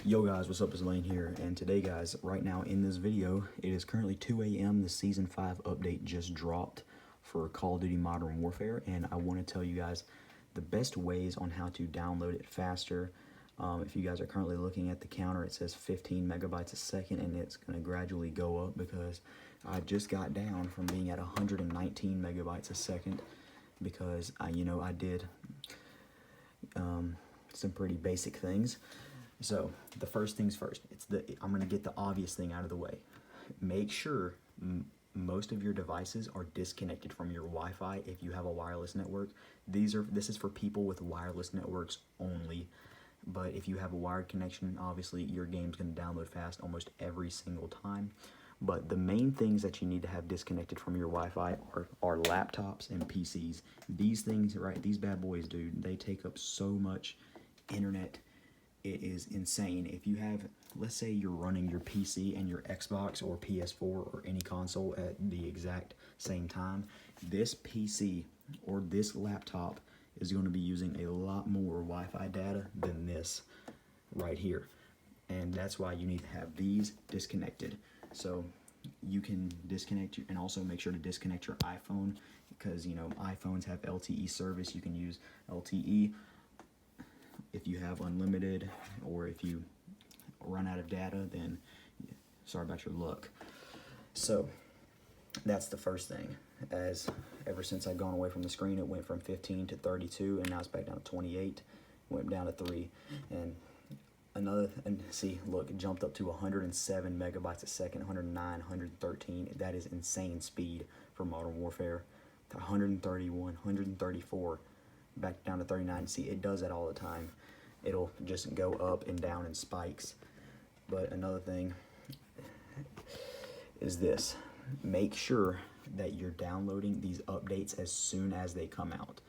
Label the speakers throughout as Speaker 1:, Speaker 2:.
Speaker 1: Yo guys, what's up? It's Lane here, and today guys, right now in this video, it is currently 2 a.m. The Season 5 update just dropped for Call of Duty Modern Warfare, and I want to tell you guys the best ways on how to download it faster. If you guys are currently looking at the counter, it says 15 megabytes a second, and it's going to gradually go up because I just got down from being at 119 megabytes a second because I did some pretty basic things. So the first things first, I'm going to get the obvious thing out of the way. Make sure most of your devices are disconnected from your Wi-Fi if you have a wireless network. This is for people with wireless networks only. But if you have a wired connection, obviously your game's going to download fast almost every single time. But the main things that you need to have disconnected from your Wi-Fi are laptops and PCs. These things, right, these bad boys, dude, they take up so much internet. It is insane. If you have, let's say you're running your PC and your Xbox or PS4 or any console at the exact same time, this PC or this laptop is going to be using a lot more Wi-Fi data than this right here. And that's why you need to have these disconnected. So you can disconnect, and also make sure to disconnect your iPhone, because iPhones have LTE service. You can use LTE if you have unlimited, or if you run out of data, then sorry about your luck. So that's the first thing. As ever since I've gone away from the screen, it went from 15 to 32, and now it's back down to 28. Went down to 3, and see, look, it jumped up to 107 megabytes a second, 109, 113. That is insane speed for Modern Warfare. 131, 134, back down to 39. See, it does that all the time. It'll just go up and down in spikes. But another thing is this: make sure that you're downloading these updates as soon as they come out.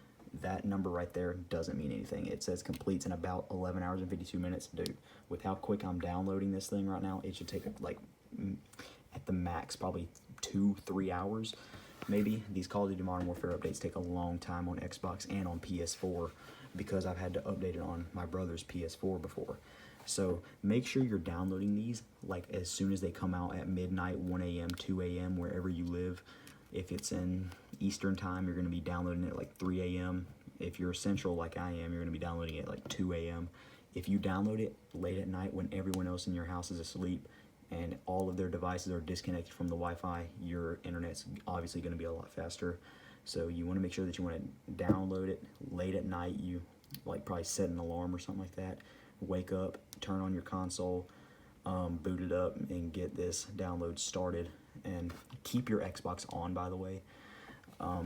Speaker 1: That number right there doesn't mean anything. It says completes in about 11 hours and 52 minutes. Dude, with how quick I'm downloading this thing right now, it should take like at the max probably 2-3 hours. Maybe. These Call of Duty Modern Warfare updates take a long time on Xbox and on PS4 because I've had to update it on my brother's PS4 before. So make sure you're downloading these like as soon as they come out at midnight, 1 a.m., 2 a.m., wherever you live. If it's in Eastern time, you're going to be downloading it at like 3 a.m. If you're Central like I am, you're going to be downloading it at like 2 a.m. If you download it late at night when everyone else in your house is asleep and all of their devices are disconnected from the Wi-Fi, your internet's obviously going to be a lot faster. So you want to make sure that you want to download it late at night. You like probably set an alarm or something like that. Wake up, turn on your console, boot it up, and get this download started. And keep your Xbox on, by the way,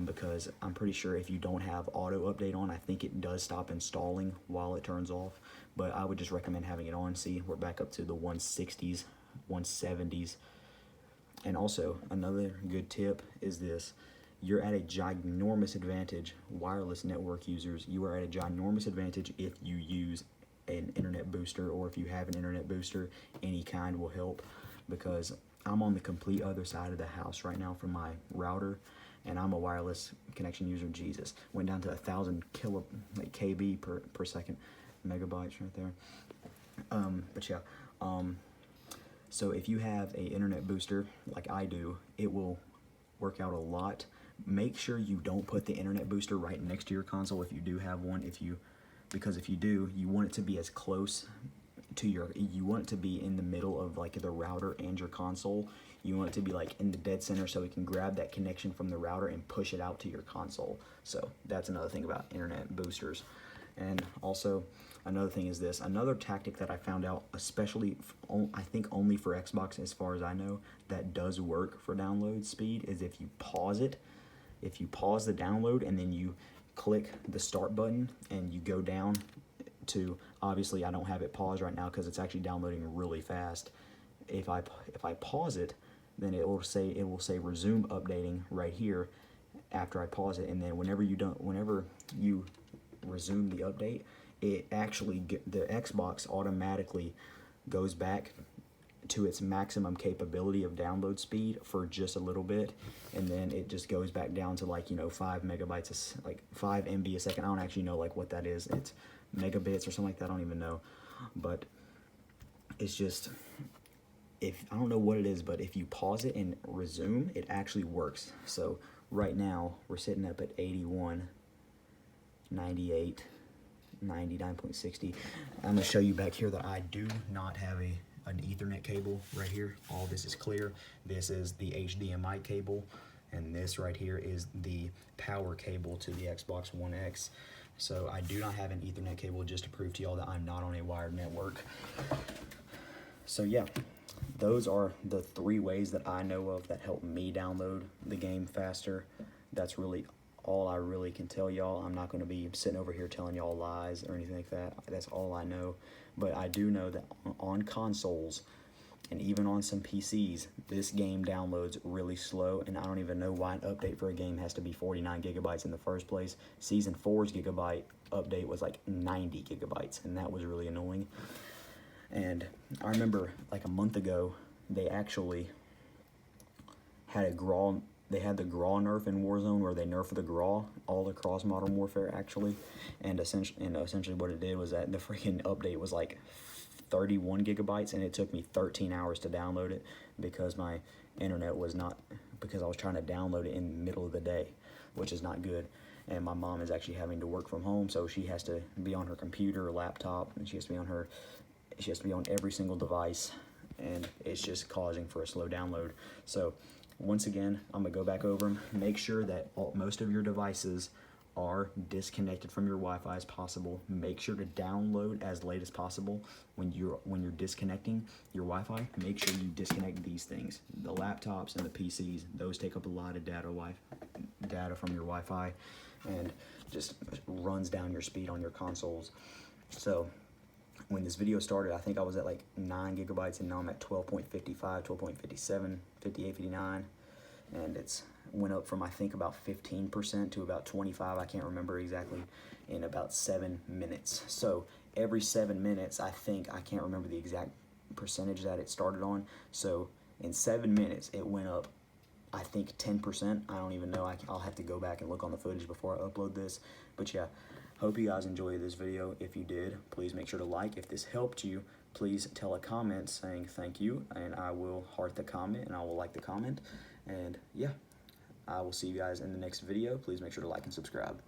Speaker 1: because I'm pretty sure if you don't have auto update on, I think it does stop installing while it turns off. But I would just recommend having it on. See, we're back up to the 160s, 170s. And also, another good tip is this: you're at a ginormous advantage, wireless network users, you are at a ginormous advantage if you use an internet booster, or if you have an internet booster, any kind will help, because I'm on the complete other side of the house right now from my router, and I'm a wireless connection user. Jesus, went down to 1,000 KB per second, megabytes right there. But yeah, so if you have a internet booster like I do, it will work out a lot. Make sure you don't put the internet booster right next to your console if you do have one. Because if you do, you want it to be as close to you want it to be in the middle of like the router and your console. You want it to be like in the dead center so it can grab that connection from the router and push it out to your console. So that's another thing about internet boosters. And also another thing is this: another tactic that I found out, especially I think only for Xbox as far as I know, that does work for download speed, is if you pause it. If you pause the download and then you click the start button and you go down to, obviously I don't have it paused right now because it's actually downloading really fast. If I pause it, then it will say resume updating right here after I pause it, and then whenever you resume the update, it actually the Xbox automatically goes back to its maximum capability of download speed for just a little bit, and then it just goes back down to 5 megabytes, like 5 MB a second. I don't actually know what that is. It's megabits or something like that. I don't even know, but it's just, if I don't know what it is, but if you pause it and resume, it actually works. So right now we're sitting up at 81, 98, 99.60. I'm gonna show you back here that I do not have an Ethernet cable right here. All this is clear. This is the HDMI cable, and this right here is the power cable to the Xbox One X. So I do not have an Ethernet cable, just to prove to y'all that I'm not on a wired network. So yeah, those are the 3 ways that I know of that help me download the game faster. That's really all I really can tell y'all. I'm not going to be sitting over here telling y'all lies or anything like that. That's all I know. But I do know that on consoles and even on some PCs, this game downloads really slow, and I don't even know why an update for a game has to be 49 gigabytes in the first place. Season 4's gigabyte update was like 90 gigabytes, and that was really annoying. And I remember like a month ago, they actually had the Graw Nerf in Warzone, where they nerfed the Graw all across Modern Warfare actually, and essentially what it did was that the freaking update was like 31 gigabytes, and it took me 13 hours to download it because my internet was not, because I was trying to download it in the middle of the day, which is not good. And my mom is actually having to work from home, so she has to be on her computer or laptop, and she has to be on every single device, and it's just causing for a slow download. So once again, I'm gonna go back over them. Make sure that most of your devices are disconnected from your Wi-Fi as possible. Make sure to download as late as possible. When you're disconnecting your Wi-Fi, make sure you disconnect these things. The laptops and the PCs, those take up a lot of data from your Wi-Fi, and just runs down your speed on your consoles. So when this video started, I think I was at like 9 gigabytes, and now I'm at 12.55, 12.57, 58, 59, and it's went up from I think about 15% to about 25, I can't remember exactly, in about 7 minutes. So every 7 minutes, I can't remember the exact percentage that it started on, so in 7 minutes it went up, I think 10%. I don't even know, I'll have to go back and look on the footage before I upload this. But yeah, hope you guys enjoyed this video. If you did, please make sure to like. If this helped you, please tell a comment saying thank you, and I will heart the comment and I will like the comment. And yeah, I will see you guys in the next video. Please make sure to like and subscribe.